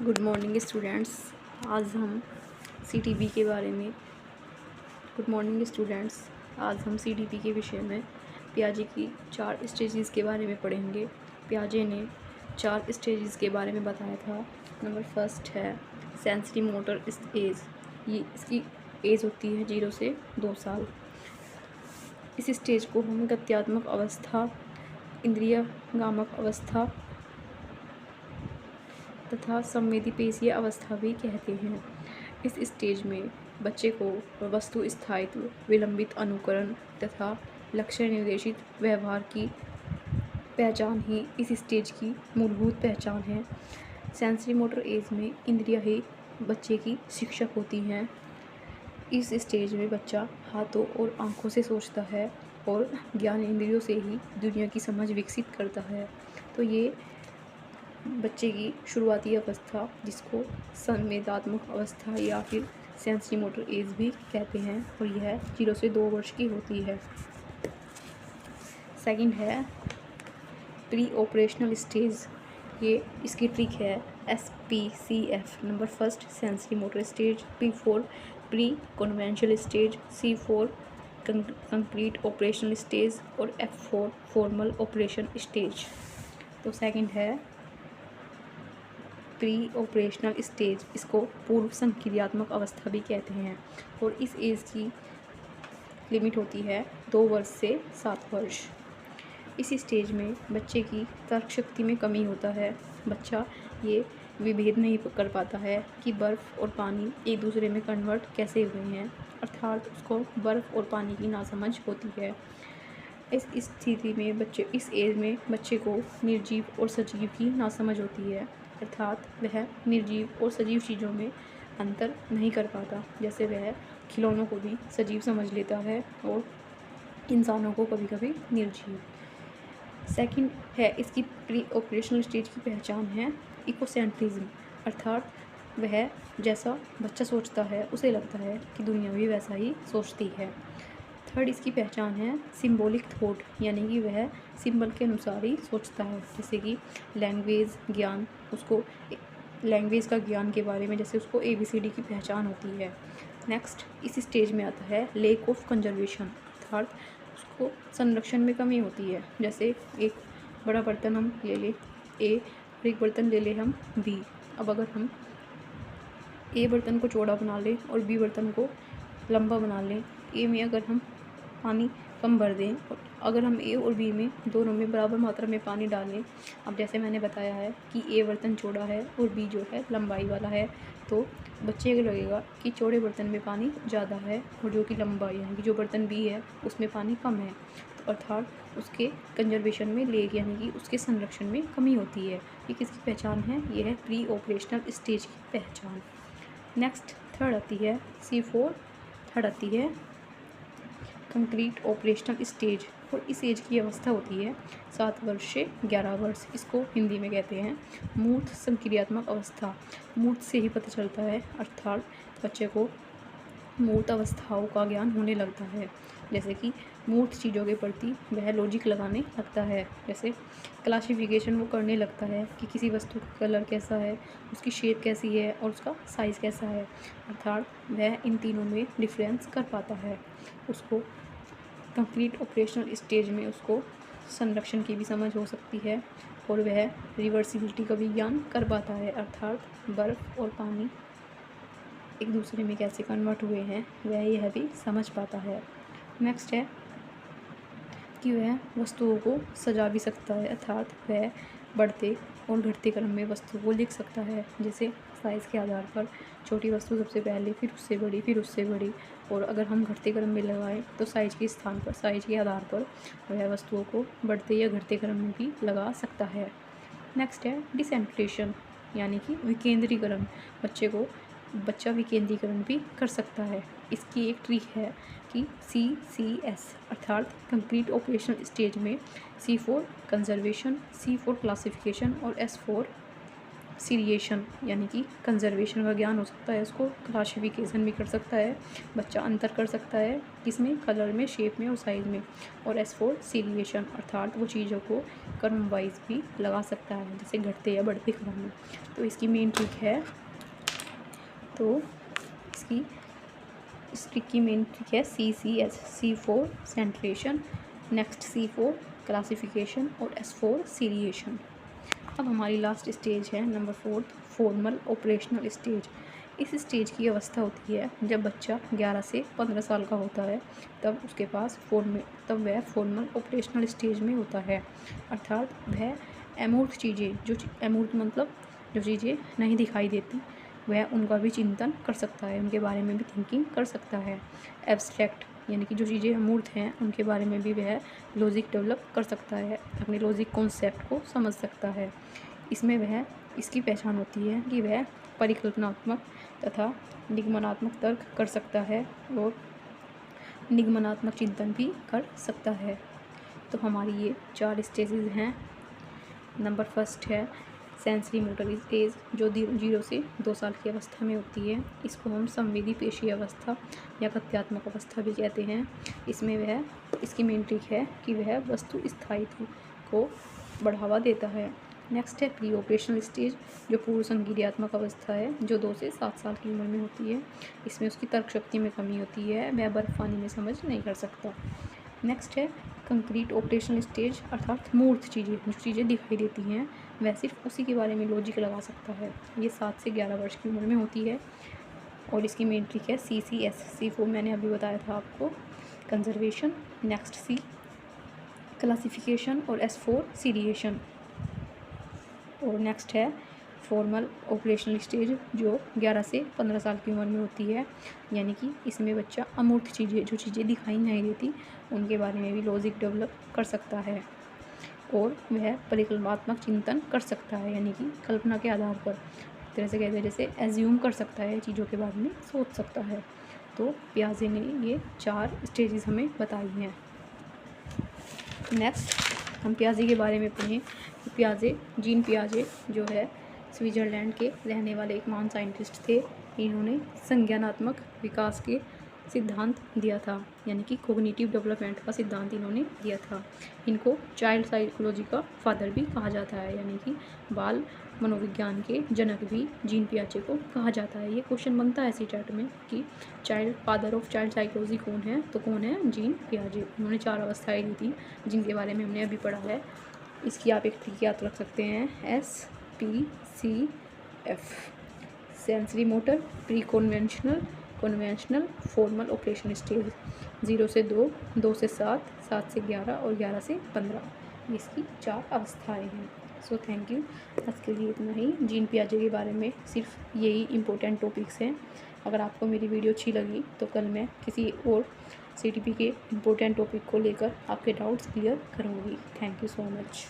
Good morning students. आज हम CTP के बारे में गुड मॉर्निंग स्टूडेंट्स। आज हम सीटीपी के विषय में पियाजे की 4 स्टेजेस के बारे में पढ़ेंगे। पियाजे ने 4 स्टेजेस के बारे में बताया था। नंबर फर्स्ट है सेंसरी मोटर एज। ये इसकी एज होती है 0 से 2 साल। इस स्टेज को हम गत्यात्मक अवस्था, इंद्रियगामक अवस्था तथा संवेदी पेशीय अवस्था भी कहते हैं। इस स्टेज में बच्चे को वस्तु स्थायित्व, विलंबित अनुकरण तथा लक्ष्य निर्देशित व्यवहार की पहचान ही इस स्टेज की मूलभूत पहचान है। सेंसरी मोटर एज में इंद्रियां ही बच्चे की शिक्षक होती हैं। इस स्टेज में बच्चा हाथों और आँखों से सोचता है और ज्ञान इंद्रियों से ही दुनिया की समझ विकसित करता है। तो ये बच्चे की शुरुआती अवस्था, जिसको संवेदात्मक अवस्था या फिर सेंसरी मोटर एज भी कहते हैं, और यह 0 से 2 वर्ष की होती है। सेकंड है प्री ऑपरेशनल स्टेज। ये इसकी ट्रिक है SPCF। Number first sensory motor stage, P4 pre conventional stage, C4 concrete operational stage और F4 फॉर्मल ऑपरेशन स्टेज। तो सेकंड है प्री ऑपरेशनल स्टेज। इसको पूर्व संक्रियात्मक अवस्था भी कहते हैं और इस एज की लिमिट होती है 2 वर्ष से 7 वर्ष। इस स्टेज में बच्चे की तर्क शक्ति में कमी होता है। बच्चा ये विभेद नहीं कर पाता है कि बर्फ़ और पानी एक दूसरे में कन्वर्ट कैसे हुए हैं, अर्थात उसको बर्फ़ और पानी की नासमझ होती है। इस स्थिति में इस एज में बच्चे को निर्जीव और सजीव की नासमझ होती है, अर्थात वह निर्जीव और सजीव चीज़ों में अंतर नहीं कर पाता। जैसे वह खिलौनों को भी सजीव समझ लेता है और इंसानों को कभी कभी निर्जीव। सेकंड है इसकी प्री ऑपरेशनल स्टेज की पहचान है इकोसेंट्रिज्म, अर्थात वह जैसा बच्चा सोचता है उसे लगता है कि दुनिया भी वैसा ही सोचती है। थर्ड इसकी पहचान है सिंबॉलिक थॉट, यानी कि वह सिंबल के अनुसार ही सोचता है। जैसे कि लैंग्वेज ज्ञान, उसको लैंग्वेज का ज्ञान के बारे में जैसे उसको ABCD की पहचान होती है। नेक्स्ट इस स्टेज में आता है लेक ऑफ कंजर्वेशन, अर्थात उसको संरक्षण में कमी होती है। जैसे एक बड़ा बर्तन हम ले लें A और एक बर्तन ले लें हम B। अब अगर हम A बर्तन को चौड़ा बना लें और B बर्तन को लंबा बना लें, A में अगर हम पानी कम भर दें और अगर हम A और B में दोनों में बराबर मात्रा में पानी डालें, अब जैसे मैंने बताया है कि A बर्तन चौड़ा है और B जो है लंबाई वाला है, तो बच्चे को लगेगा कि चौड़े बर्तन में पानी ज़्यादा है और जो कि लंबा यानी कि जो बर्तन B है उसमें पानी कम है। तो अर्थात उसके कंजर्वेशन में लेक यानी कि उसके संरक्षण में कमी होती है। ये किसकी पहचान है? ये है प्री ऑपरेशनल स्टेज की पहचान। नेक्स्ट थर्ड आती है C4। थर्ड आती है कंक्रीट ऑपरेशनल स्टेज, और इस एज की अवस्था होती है 7 वर्ष से 11 वर्ष। इसको हिंदी में कहते हैं मूर्त संक्रियात्मक अवस्था। मूर्त से ही पता चलता है, अर्थात बच्चे को मूर्त अवस्थाओं का ज्ञान होने लगता है। जैसे कि मूर्त चीज़ों के प्रति वह लॉजिक लगाने लगता है। जैसे क्लासिफिकेशन वो करने लगता है कि किसी वस्तु का कलर कैसा है, उसकी शेप कैसी है और उसका साइज़ कैसा है, अर्थात वह इन तीनों में डिफरेंस कर पाता है। उसको कंक्रीट ऑपरेशनल स्टेज में उसको संरक्षण की भी समझ हो सकती है और वह रिवर्सिबिलिटी का भी ज्ञान कर पाता है, अर्थात बर्फ़ और पानी एक दूसरे में कैसे कन्वर्ट हुए हैं वह यह भी समझ पाता है। नेक्स्ट है कि वह वस्तुओं को सजा भी सकता है, अर्थात वह बढ़ते और घटते क्रम में वस्तुओं को लिख सकता है। जैसे साइज़ के आधार पर छोटी वस्तु सबसे पहले, फिर उससे बड़ी, फिर उससे बड़ी, और अगर हम घटते क्रम में लगाएं तो साइज़ के स्थान पर, साइज़ के आधार पर वह वस्तुओं को बढ़ते या घटते क्रम में भी लगा सकता है। नेक्स्ट है डिसेंट्रेशन, यानी कि विकेंद्रीकरण। बच्चा विकेंद्रीकरण भी कर सकता है। इसकी एक ट्रिक है कि CCS, अर्थात कंक्रीट ऑपरेशनल स्टेज में C4 कंजर्वेशन, C4 क्लासिफिकेशन और S4 सीरिएशन यानी कि कंजर्वेशन का ज्ञान हो सकता है उसको, क्लासिफिकेशन भी कर सकता है, बच्चा अंतर कर सकता है किसमें, कलर में, शेप में और साइज़ में। और S4 सीरिएशन अर्थात वो चीज़ों को क्रम वाइज भी लगा सकता है, जैसे घटते या बढ़ते क्रम में। तो इसकी मेन ट्रिक है, तो इस ट्रिक की मेन ट्रिक है CCS, C4 सेंट्रेशन, next C4 classification और S4 सीरिएशन। अब हमारी लास्ट स्टेज है नंबर 4 फॉर्मल ऑपरेशनल स्टेज। इस स्टेज की अवस्था होती है जब बच्चा 11 से 15 साल का होता है, तब उसके पास तब वह फॉर्मल ऑपरेशनल स्टेज में होता है, अर्थात वह अमूर्त चीज़ें, जो अमूर्त मतलब जो चीज़ें नहीं दिखाई देती, वह उनका भी चिंतन कर सकता है, उनके बारे में भी थिंकिंग कर सकता है। एब्स्ट्रैक्ट यानी कि जो चीज़ें अमूर्त हैं उनके बारे में भी वह लॉजिक डेवलप कर सकता है, अपने लॉजिक कॉन्सेप्ट को समझ सकता है। इसमें वह इसकी पहचान होती है कि वह परिकल्पनात्मक तथा निगमनात्मक तर्क कर सकता है और निगमनात्मक चिंतन भी कर सकता है। तो हमारी ये 4 स्टेजेस हैं। नंबर फर्स्ट है सेंसरी मोटर स्टेज, जो 0 से 2 साल की अवस्था में होती है। इसको हम संवेदी पेशी अवस्था या तथ्यात्मक अवस्था भी कहते हैं। इसकी मेन ट्रिक है कि वह वस्तु स्थायित्व को बढ़ावा देता है। नेक्स्ट है प्री ऑपरेशनल स्टेज, जो पूर्व संक्रियात्मक अवस्था है, जो 2 से 7 साल की उम्र में होती है। इसमें उसकी तर्क शक्ति में कमी होती है, वह बर्फ पानी में समझ नहीं कर सकता। नेक्स्ट है कंक्रीट ऑपरेशनल स्टेज, अर्थात मूर्त चीज़ें, जो चीज़ें दिखाई देती हैं वह सिर्फ उसी के बारे में लॉजिक लगा सकता है। ये 7 से 11 वर्ष की उम्र में होती है और इसकी मेन ट्रिक है CCS, C4 मैंने अभी बताया था आपको, कंजर्वेशन, नेक्स्ट C क्लासिफिकेशन और S4 सीरिएशन। और नेक्स्ट है फॉर्मल ऑपरेशनल स्टेज, जो 11 से 15 साल की उम्र में होती है, यानी कि इसमें बच्चा अमूर्त चीज़ें, जो चीज़ें दिखाई नहीं देती, उनके बारे में भी लॉजिक डेवलप कर सकता है और वह परिकल्पनात्मक चिंतन कर सकता है, यानी कि कल्पना के आधार पर, तरह से कहते हैं जैसे एज्यूम कर सकता है, चीज़ों के बारे में सोच सकता है। तो पियाजे ने ये 4 स्टेजेस हमें बताई हैं। नेक्स्ट हम पियाजे के बारे में पढ़ें। पियाजे, जीन पियाजे जो है स्विट्ज़रलैंड के रहने वाले एक महान साइंटिस्ट थे। इन्होंने संज्ञानात्मक विकास के सिद्धांत दिया था, यानी कि कोग्निटिव डेवलपमेंट का सिद्धांत इन्होंने दिया था। इनको चाइल्ड साइकोलॉजी का फादर भी कहा जाता है, यानी कि बाल मनोविज्ञान के जनक भी जीन पियाजे को कहा जाता है। ये क्वेश्चन बनता है CTET में कि फादर ऑफ चाइल्ड साइकोलॉजी कौन है, तो कौन है, जीन पियाजे। उन्होंने 4 अवस्थाएं दी थी जिनके बारे में हमने अभी पढ़ा है। इसकी आप एक ट्रिक याद रख सकते हैं, SPCF, sensory motor, pre conventional, conventional, formal operation stage, 0 से 2, 2 से 7, 7 से 11 और 11 से 15, इसकी 4 अवस्थाएं हैं। सो थैंक यू, आज के लिए इतना ही। जीन पियाजे के बारे में सिर्फ यही इम्पोर्टेंट टॉपिक्स हैं। अगर आपको मेरी वीडियो अच्छी लगी तो कल मैं किसी और CTP के इम्पोर्टेंट टॉपिक को लेकर आपके डाउट्स क्लियर करूँगी। Thank you so much.